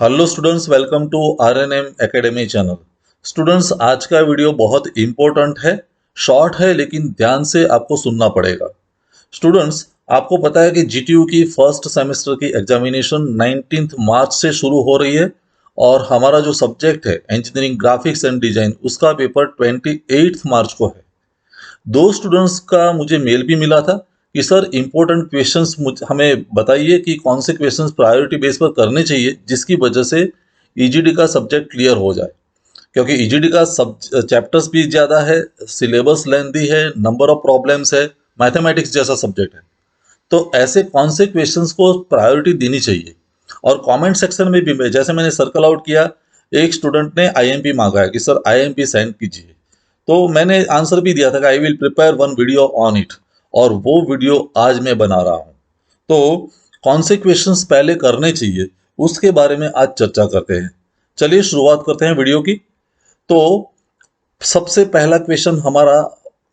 Hello students, welcome to RNM academy channel. Students, आज का video बहुत इम्पोर्टेंट है। शॉर्ट है लेकिन ध्यान से आपको सुनना पड़ेगा। स्टूडेंट्स, आपको पता है कि जीटीयू की फर्स्ट सेमेस्टर की एग्जामिनेशन 19 मार्च से शुरू हो रही है और हमारा जो सब्जेक्ट है इंजीनियरिंग ग्राफिक्स एंड डिजाइन उसका पेपर 28 मार्च को है। दो स्टूडेंट्स का मुझे मेल भी मिला था कि सर इम्पोर्टेंट क्वेश्चंस हमें बताइए कि कौन से क्वेश्चंस प्रायोरिटी बेस पर करने चाहिए जिसकी वजह से ईजीडी का सब्जेक्ट क्लियर हो जाए। क्योंकि ईजीडी का सब चैप्टर्स भी ज़्यादा है, सिलेबस लेंथी है, नंबर ऑफ प्रॉब्लम्स है, मैथमेटिक्स जैसा सब्जेक्ट है। तो ऐसे कौन से क्वेश्चंस को प्रायोरिटी देनी चाहिए। और कमेंट सेक्शन में भी जैसे मैंने सर्कल आउट किया, एक स्टूडेंट ने आईएमपी मांगा है कि सर आईएमपी सेंड कीजिए। तो मैंने आंसर भी दिया था कि I will prepare one video on it, और वो वीडियो आज मैं बना रहा हूँ। तो कौन से क्वेश्चंस पहले करने चाहिए उसके बारे में आज चर्चा करते हैं। चलिए शुरुआत करते हैं वीडियो की। तो सबसे पहला क्वेश्चन हमारा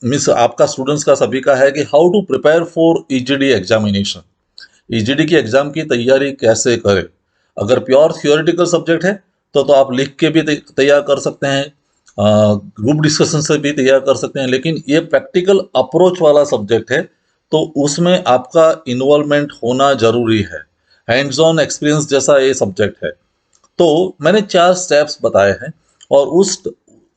मिस आपका स्टूडेंट्स का सभी का है कि how to prepare for EGD examination. EGD की एग्जाम की तैयारी कैसे करें। अगर प्योर थियोरेटिकल सब्जेक्ट है तो आप लिख के भी तैयार कर सकते हैं, ग्रुप डिस्कशन से भी तैयार कर सकते हैं, लेकिन ये प्रैक्टिकल अप्रोच वाला सब्जेक्ट है तो उसमें आपका इन्वॉल्वमेंट होना जरूरी है। हैंड्स ऑन एक्सपीरियंस जैसा ये सब्जेक्ट है। तो मैंने 4 स्टेप्स बताए हैं और उस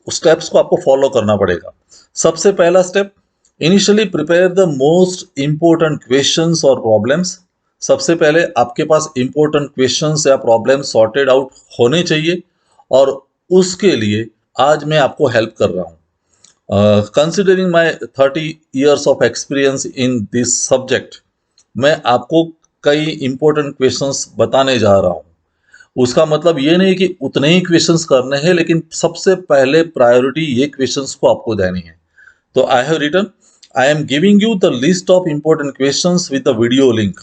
स्टेप्स को आपको फॉलो करना पड़ेगा। सबसे पहला step, initially prepare the most important questions और प्रॉब्लम्स। सबसे पहले आपके पास इंपॉर्टेंट क्वेश्चंस या प्रॉब्लम सॉर्टेड आउट होने चाहिए, और उसके लिए आज मैं आपको हेल्प कर रहा हूँ। Considering my 30 years of experience in this subject, मैं आपको कई इंपॉर्टेंट क्वेश्चंस बताने जा रहा हूँ। उसका मतलब ये नहीं कि उतने ही क्वेश्चंस करने हैं, लेकिन सबसे पहले प्रायोरिटी ये क्वेश्चंस को आपको देनी है। तो I have written, I am giving you the list of important questions with the video link.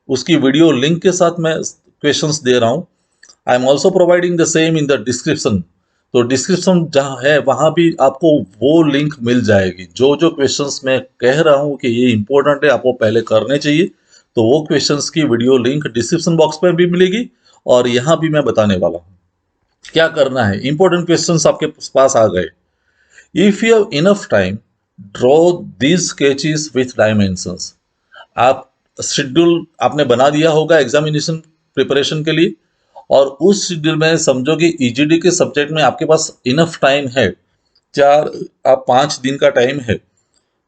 उसकी वीडियो लिंक के साथ मैं क्वेश्चंस दे रहा हूँ। I am also providing the same in the description. तो डिस्क्रिप्शन जहाँ है वहाँ भी आपको वो लिंक मिल जाएगी। जो जो क्वेश्चंस मैं कह रहा हूँ कि ये इंपॉर्टेंट है, आपको पहले करने चाहिए, तो वो क्वेश्चंस की वीडियो लिंक डिस्क्रिप्शन बॉक्स में भी मिलेगी और यहाँ भी मैं बताने वाला हूँ। क्या करना है, इंपॉर्टेंट क्वेश्चंस आपके पास आ गए। If you have enough time, draw these sketches with dimensions. आप शेड्यूल आपने बना दिया होगा एग्जामिनेशन प्रिपरेशन के लिए, और उस शेड्यूल में समझो कि ईजीडी के सब्जेक्ट में आपके पास इनफ टाइम है, 4 5 दिन का टाइम है।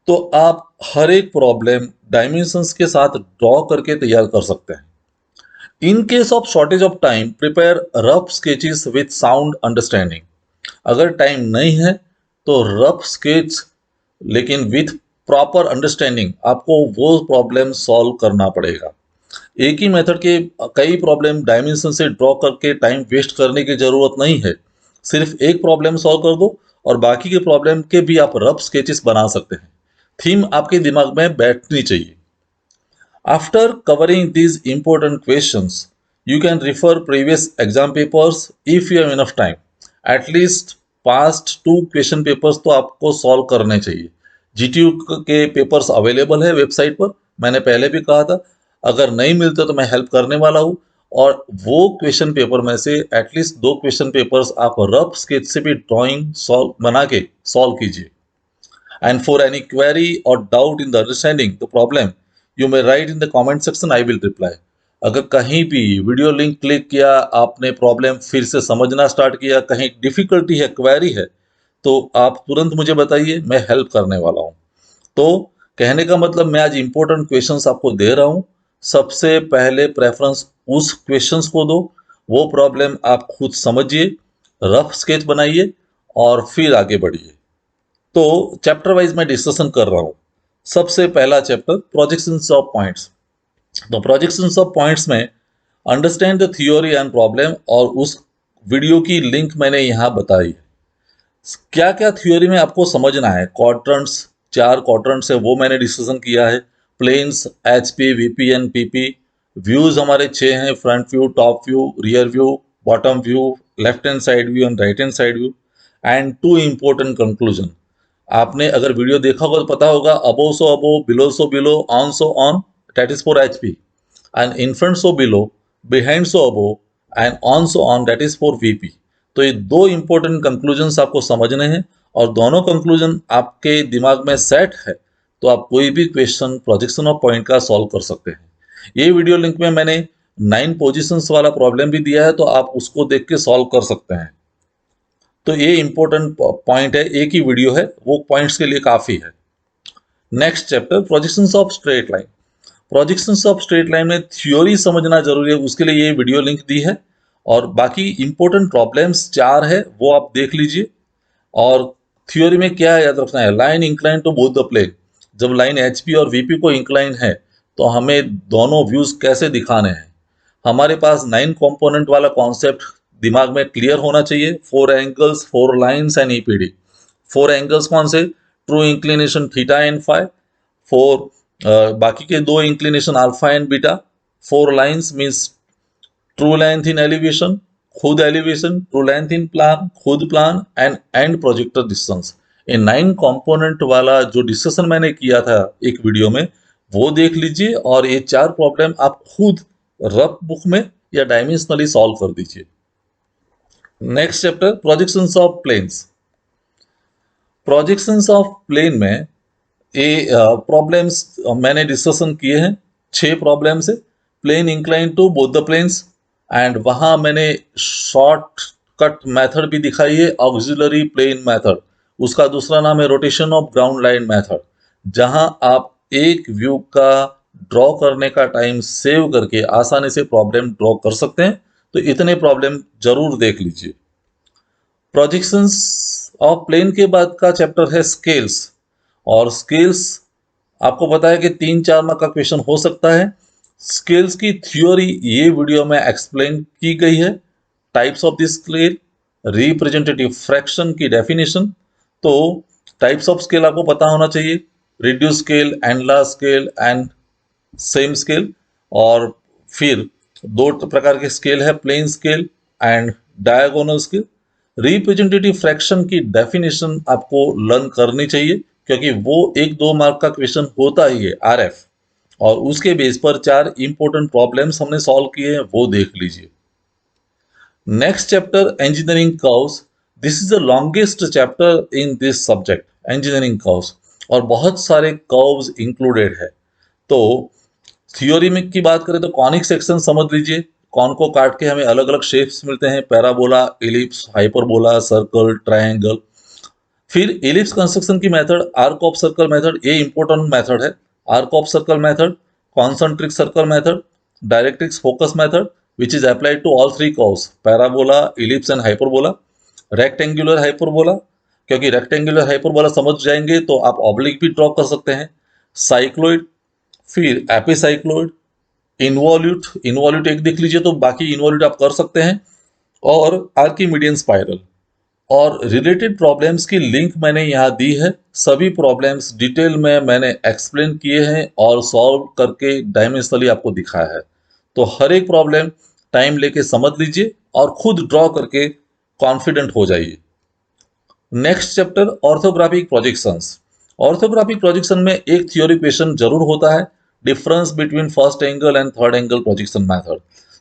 तो आप हर एक प्रॉब्लम डायमेंशंस के साथ ड्रॉ करके तैयार कर सकते हैं। In case of shortage of time, prepare rough sketches with sound understanding. अगर टाइम नहीं है तो रफ स्केच, लेकिन विथ प्रॉपर अंडरस्टैंडिंग आपको वो प्रॉब्लम सॉल्व करना पड़ेगा। एक ही मेथड के कई प्रॉब्लम डायमेंशन से ड्रॉ करके टाइम वेस्ट करने की जरूरत नहीं है। सिर्फ एक प्रॉब्लम सॉल्व कर दो और बाकी के प्रॉब्लम के भी आप रफ स्केचेस बना सकते हैं। थीम आपके दिमाग में बैठनी चाहिए। After covering these important questions, you can refer previous exam papers if you have enough time. At least past 2 question papers तो आपको सॉल्व करने चाहिए। जीटीयू के पेपर्स अवेलेबल है वेबसाइट पर, मैंने पहले भी कहा था। अगर नहीं मिलते तो मैं हेल्प करने वाला हूँ। और वो क्वेश्चन पेपर में से एटलीस्ट 2 क्वेश्चन पेपर्स आप रफ स्केच से भी ड्राइंग सॉल्व बना के सॉल्व कीजिए। And for any query or doubt in the understanding the problem, you may write in the comment section, I will reply. अगर कहीं भी वीडियो लिंक क्लिक किया, आपने प्रॉब्लम फिर से समझना स्टार्ट किया, कहीं डिफिकल्टी है, क्वेरी है, तो आप तुरंत मुझे बताइए, मैं हेल्प करने वाला हूँ। तो कहने का मतलब, मैं आज इंपॉर्टेंट क्वेश्चंस आपको दे रहा हूँ। सबसे पहले प्रेफरेंस उस क्वेश्चंस को दो, वो प्रॉब्लम आप खुद समझिए, रफ स्केच बनाइए और फिर आगे बढ़िए। तो चैप्टर वाइज मैं डिस्कशन कर रहा हूँ। सबसे पहला चैप्टर, प्रोजेक्शंस ऑफ पॉइंट्स। तो प्रोजेक्शंस ऑफ पॉइंट्स में understand the theory and problem, और उस वीडियो की लिंक मैंने यहाँ बताई है। क्या क्या थ्योरी में आपको समझना है। क्वाड्रेंट्स, 4 क्वाड्रेंट्स है, वो मैंने डिस्कशन किया है। Planes, HP, VPN, PP. Views हमारे 6 हैं, front view, top view, rear view, bottom view, left hand side view and right hand side view. And 2 important conclusion. आपने अगर वीडियो देखा होगा तो पता होगा, above so above, below so below, on so on, that is for HP. And in front so below, behind so above, and on so on, that is for VP. तो ये दो इंपॉर्टेंट कंक्लूजन्स आपको समझने हैं, और दोनों conclusion आपके दिमाग में सेट है तो आप कोई भी क्वेश्चन प्रोजेक्शन ऑफ पॉइंट का सॉल्व कर सकते हैं। ये वीडियो लिंक में मैंने 9 पोजीशंस वाला प्रॉब्लम भी दिया है, तो आप उसको देख के सॉल्व कर सकते हैं। तो ये इंपॉर्टेंट पॉइंट है, एक ही वीडियो है, वो पॉइंट्स के लिए काफी है। Next chapter, projections of straight line. Projections of straight line में थ्योरी समझना जरूरी है, उसके लिए ये वीडियो लिंक दी है। और बाकी इंपॉर्टेंट प्रॉब्लम्स 4 है, वो आप देख लीजिए। और थ्योरी में क्या है याद रखना है, line incline to both the plane. जब लाइन एचपी और वीपी को इंक्लाइन है तो हमें दोनों व्यूज कैसे दिखाने हैं। हमारे पास 9 कंपोनेंट वाला कॉन्सेप्ट दिमाग में क्लियर होना चाहिए। 4 angles, 4 lines and EPD. 4 angles कौन से, true inclination theta and phi. 4 बाकी के 2 inclination alpha and beta. 4 lines means true length in elevation, खुद elevation, true length in plan, खुद plan, and and projector distance. ये 9 component वाला जो discussion मैंने किया था एक वीडियो में, वो देख लीजिए। और ये 4 प्रॉब्लम आप खुद रफ बुक में या डायमेंशनली सॉल्व कर दीजिए। Next chapter, projections of planes. Projections of plane में ये प्रॉब्लम्स मैंने डिस्कशन किए हैं। 6 प्रॉब्लम्स है। Plane incline to both the planes, and वहां मैंने शॉर्ट कट मेथड भी दिखाई है, ऑक्सिलरी प्लेन मेथड। उसका दूसरा नाम है rotation of ground line method, जहां आप एक व्यू का ड्रॉ करने का टाइम सेव करके आसानी से प्रॉब्लम ड्रॉ कर सकते हैं। तो इतने प्रॉब्लम जरूर देख लीजिए। प्रोजेक्शंस ऑफ प्लेन के बाद का चैप्टर है स्केल्स। और स्केल्स आपको पता है कि 3-4 मार्क का क्वेश्चन हो सकता है। स्केल्स की थ्योरी ये वीडियो में एक्सप्लेन की गई है। Types of this scale, representative fraction की डेफिनेशन। तो टाइप्स ऑफ स्केल आपको पता होना चाहिए, reduce scale, enlarge scale and same scale. और फिर 2 प्रकार के स्केल है, plane scale and diagonal scale. Representative fraction की डेफिनेशन आपको लर्न करनी चाहिए, क्योंकि वो 1-2 मार्क का क्वेश्चन होता ही है आरएफ। और उसके बेस पर 4 इंपॉर्टेंट प्रॉब्लम्स हमने सॉल्व किए हैं, वो देख लीजिए। Next chapter, engineering curves. This is the longest chapter in this subject, engineering curves. और बहुत सारे कर्व्स इंक्लूडेड है। तो थ्योरी में की बात करें तो कॉनिक सेक्शन समझ लीजिए। कॉन को काट के हमें अलग अलग शेप्स मिलते हैं, parabola, ellipse, hyperbola, circle, triangle. फिर एलिप्स कंस्ट्रक्शन की method, arc of circle method, ये इंपॉर्टेंट मेथड है। Arc of circle method, concentric circle method, directrix focus method, which is applied to all 3 curves, parabola, ellipse and hyperbola. Rectangular hyperbola, क्योंकि rectangular hyperbola समझ जाएंगे तो आप oblique भी draw कर सकते हैं। साइक्लोइड, फिर एपिसाइक्लोइड, इन्वॉल्यूट। इन्वॉल्यूट एक देख लीजिए, तो बाकी इन्वॉल्यूट आप कर सकते हैं। और आर्किमिडियन स्पाइरल। और रिलेटेड प्रॉब्लम्स की लिंक मैंने यहाँ दी है। सभी प्रॉब्लम्स डिटेल में मैंने एक्सप्लेन किए हैं और सॉल्व करके डायमेंशनली आपको दिखाया है। तो हर एक प्रॉब्लम टाइम लेके समझ लीजिए और खुद ड्रॉ करके कॉन्फिडेंट हो जाइए। Next chapter, orthographic projections. Orthographic projection में एक थ्योरी क्वेश्चन जरूर होता है, difference between first angle and third angle projection method.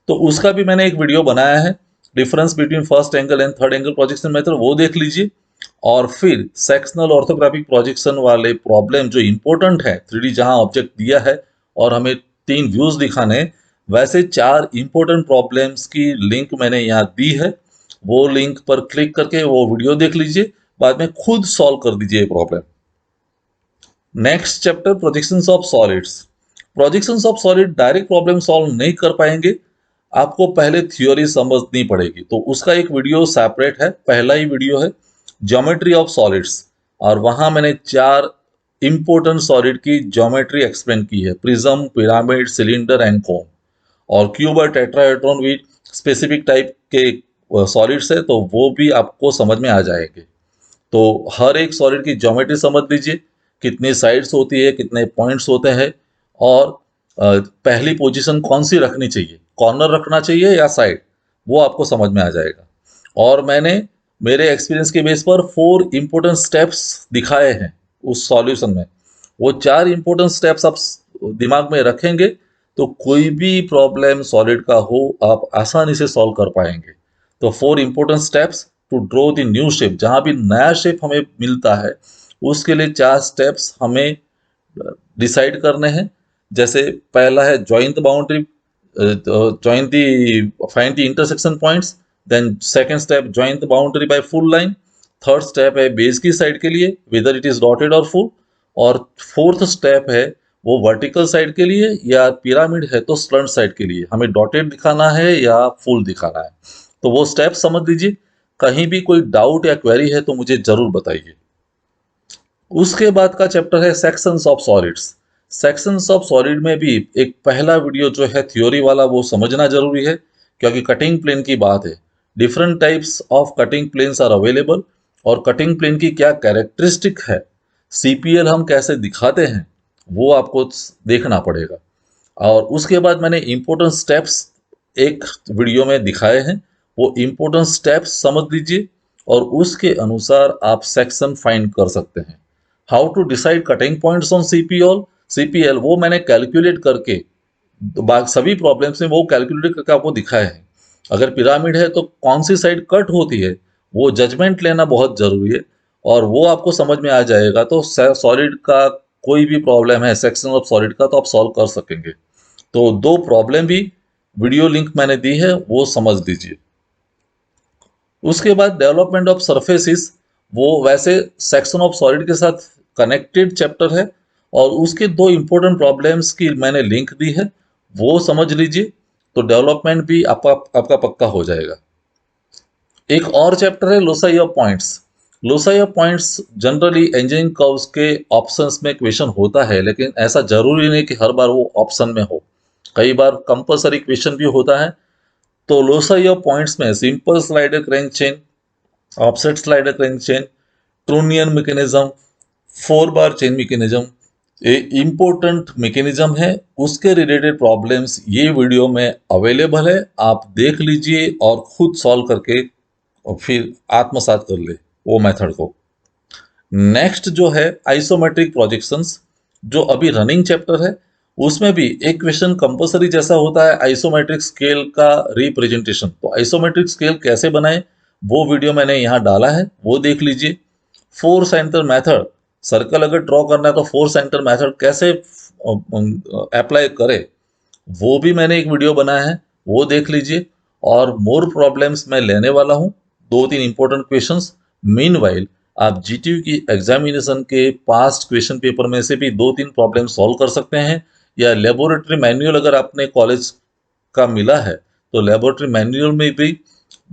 तो उसका भी मैंने एक वीडियो बनाया है, difference between first angle and third angle projection method, वो देख लीजिए। और फिर सेक्शनल ऑर्थोग्राफिक प्रोजेक्शन वाले प्रॉब्लम जो इंपॉर्टेंट है, 3D जहां ऑब्जेक्ट दिया है और हमें 3 व्यूज दिखाने, वैसे 4 इंपॉर्टेंट प्रॉब्लम्स की लिंक मैंने यहाँ दी है। वो लिंक पर क्लिक करके वो वीडियो देख लीजिए, बाद में खुद सॉल्व कर दीजिए problem. Next chapter, projections of solids. Projections of solid direct problem solve नहीं कर पाएंगे, आपको पहले थ्योरी समझनी पड़ेगी। तो उसका एक वीडियो सेपरेट है, पहला ही वीडियो है, ज्योमेट्री ऑफ सॉलिड्स। और वहां मैंने 4 इंपॉर्टेंट सॉलिड की ज्योमेट्री एक्सप्लेन की है, प्रिज्म, पिरामिड, सिलेंडर एंड कोन। और क्यूब और टेट्राहेड्रॉन भी स्पेसिफिक टाइप के सॉलिड्स है, तो वो भी आपको समझ में आ जाएंगे। तो हर एक सॉलिड की ज्योमेट्री समझ लीजिए, कितनी साइड्स होती है, कितने पॉइंट्स होते हैं, और पहली पोजीशन कौन सी रखनी चाहिए, कॉर्नर रखना चाहिए या साइड, वो आपको समझ में आ जाएगा। और मैंने मेरे एक्सपीरियंस के बेस पर 4 इंपॉर्टेंट स्टेप्स दिखाए हैं उस सॉल्यूशन में। वो 4 इंपॉर्टेंट स्टेप्स आप दिमाग में रखेंगे तो कोई भी प्रॉब्लम सॉलिड का हो आप आसानी से सॉल्व कर पाएंगे। तो 4 important steps to draw the new shape, जहां भी नया शेप हमें मिलता है उसके लिए 4 स्टेप्स हमें डिसाइड करने हैं। जैसे पहला है join the boundary, join the find the intersection points. Then second step join the boundary by full line. Third step है बेस की साइड के लिए वेदर इट इज डॉटेड और फुल। और फोर्थ स्टेप है वो वर्टिकल साइड के लिए या पिरामिड है तो स्लंट साइड के लिए हमें डॉटेड दिखाना है या फुल दिखाना है। तो वो स्टेप समझ लीजिए। कहीं भी कोई डाउट या क्वेरी है तो मुझे जरूर बताइए। उसके बाद का चैप्टर है sections of solids. Sections of solid में भी एक पहला वीडियो जो है थ्योरी वाला वो समझना जरूरी है, क्योंकि कटिंग प्लेन की बात है। Different types of cutting planes are available और कटिंग प्लेन की क्या कैरेक्टरिस्टिक है, सीपीएल हम कैसे दिखाते हैं, वो आपको देखना पड़ेगा। और उसके बाद मैंने इंपॉर्टेंट स्टेप्स एक वीडियो में दिखाए हैं, वो इंपॉर्टेंट स्टेप्स समझ लीजिए और उसके अनुसार आप सेक्शन फाइंड कर सकते हैं। How to decide cutting points on CPL, CPL वो मैंने कैलकुलेट करके सभी प्रॉब्लम्स में वो कैलकुलेट करके आपको दिखाया है। अगर पिरामिड है तो कौन सी साइड कट होती है वो जजमेंट लेना बहुत जरूरी है, और वो आपको समझ में आ जाएगा तो सॉलिड का कोई भी प्रॉब्लम है सेक्शन ऑफ सॉलिड का तो आप सॉल्व कर सकेंगे। तो 2 प्रॉब्लम भी वीडियो लिंक मैंने दी है वो समझ लीजिए। उसके बाद डेवलपमेंट ऑफ सरफेसिस, वो वैसे सेक्शन ऑफ सॉलिड के साथ कनेक्टेड चैप्टर है और उसके 2 इंपॉर्टेंट प्रॉब्लम्स की मैंने लिंक दी है, वो समझ लीजिए तो डेवलपमेंट भी आपका पक्का हो जाएगा। एक और चैप्टर है loci of points. Loci of points generally engineering curves के ऑप्शंस में क्वेश्चन होता है, लेकिन ऐसा जरूरी नहीं कि हर बार वो ऑप्शन में हो, कई बार कंपलसरी क्वेश्चन भी होता है। तो लोसाई ऑफ पॉइंट्स में simple slider crank chain, offset slider crank chain, trunnion mechanism, 4 बार चेन मैकेनिज्म, ये इम्पोर्टेंट मैकेनिज्म है। उसके रिलेटेड प्रॉब्लम्स ये वीडियो में अवेलेबल है, आप देख लीजिए और खुद सॉल्व करके और फिर आत्मसात कर ले वो मेथड को। नेक्स्ट जो है आइसोमेट्रिक प्रोजेक्शंस, जो अभी रनिंग चैप्टर है, उसमें भी एक क्वेश्चन कंपलसरी जैसा होता है आइसोमेट्रिक स्केल का रिप्रेजेंटेशन। तो आइसोमेट्रिक स्केल कैसे बनाएं वो वीडियो मैंने यहाँ डाला है, वो देख लीजिए। 4 सेंटर मेथड, सर्कल अगर ड्रॉ करना है तो 4 सेंटर मेथड कैसे अप्लाई करें वो भी मैंने एक वीडियो बनाया है, वो देख लीजिए। और मोर प्रॉब्लम्स मैं लेने वाला हूँ, 2-3 इंपॉर्टेंट क्वेश्चंस। मीनवाइल आप जीटीयू की एग्जामिनेशन के पास्ट क्वेश्चन पेपर में से भी 2-3 प्रॉब्लम सॉल्व कर सकते हैं, या लेबोरेटरी मैनुअल अगर आपने कॉलेज का मिला है तो लेबोरेटरी मैनुअल में भी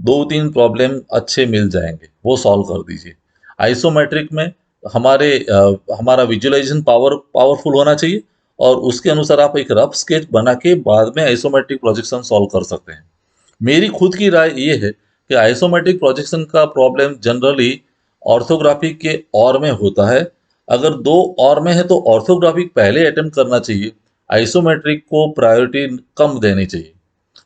2-3 प्रॉब्लम अच्छे मिल जाएंगे, वो सॉल्व कर दीजिए। आइसोमेट्रिक में हमारा विजुअलाइजेशन पावरफुल होना चाहिए और उसके अनुसार आप एक रफ स्केच बना के बाद में आइसोमेट्रिक प्रोजेक्शन सॉल्व कर सकते हैं। मेरी खुद की राय ये है कि आइसोमेट्रिक प्रोजेक्शन का प्रॉब्लम जनरली ऑर्थोग्राफी के और में होता है। अगर 2 और में है तो ऑर्थोग्राफिक पहले अटेम्प्ट करना चाहिए, आइसोमेट्रिक को प्रायोरिटी कम देनी चाहिए।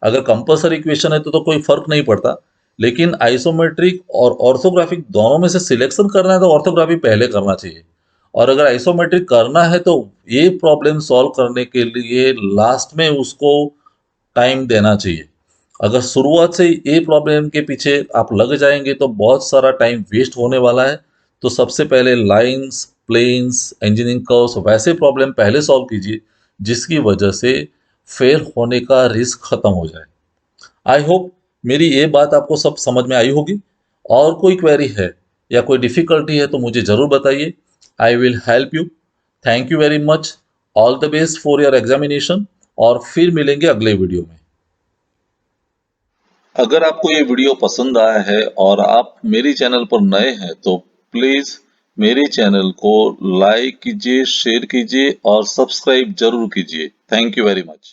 अगर कंपलसरी क्वेश्चन है तो कोई फर्क नहीं पड़ता, लेकिन आइसोमेट्रिक और ऑर्थोग्राफिक दोनों में से सिलेक्शन करना है तो ऑर्थोग्राफी पहले करना चाहिए। और अगर आइसोमेट्रिक करना है तो ये प्रॉब्लम सॉल्व करने के लिए लास्ट में उसको टाइम देना चाहिए। अगर शुरुआत से ये प्रॉब्लम के पीछे आप लग जाएंगे तो बहुत सारा टाइम वेस्ट होने वाला है। तो सबसे पहले लाइंस, प्लेन्स, इंजीनियरिंग कर्व्स वैसे प्रॉब्लम पहले सॉल्व कीजिए जिसकी वजह से फेल होने का रिस्क खत्म हो जाए। आई होप मेरी ये बात आपको सब समझ में आई होगी। और कोई क्वेरी है या कोई डिफिकल्टी है तो मुझे ज़रूर बताइए, I will help you. Thank you very much, all the best for your examination, और फिर मिलेंगे अगले वीडियो में। अगर आपको ये वीडियो पसंद आया है और आप मेरे चैनल पर नए हैं तो प्लीज़ मेरे चैनल को लाइक कीजिए, शेयर कीजिए और सब्सक्राइब जरूर कीजिए। Thank you very much.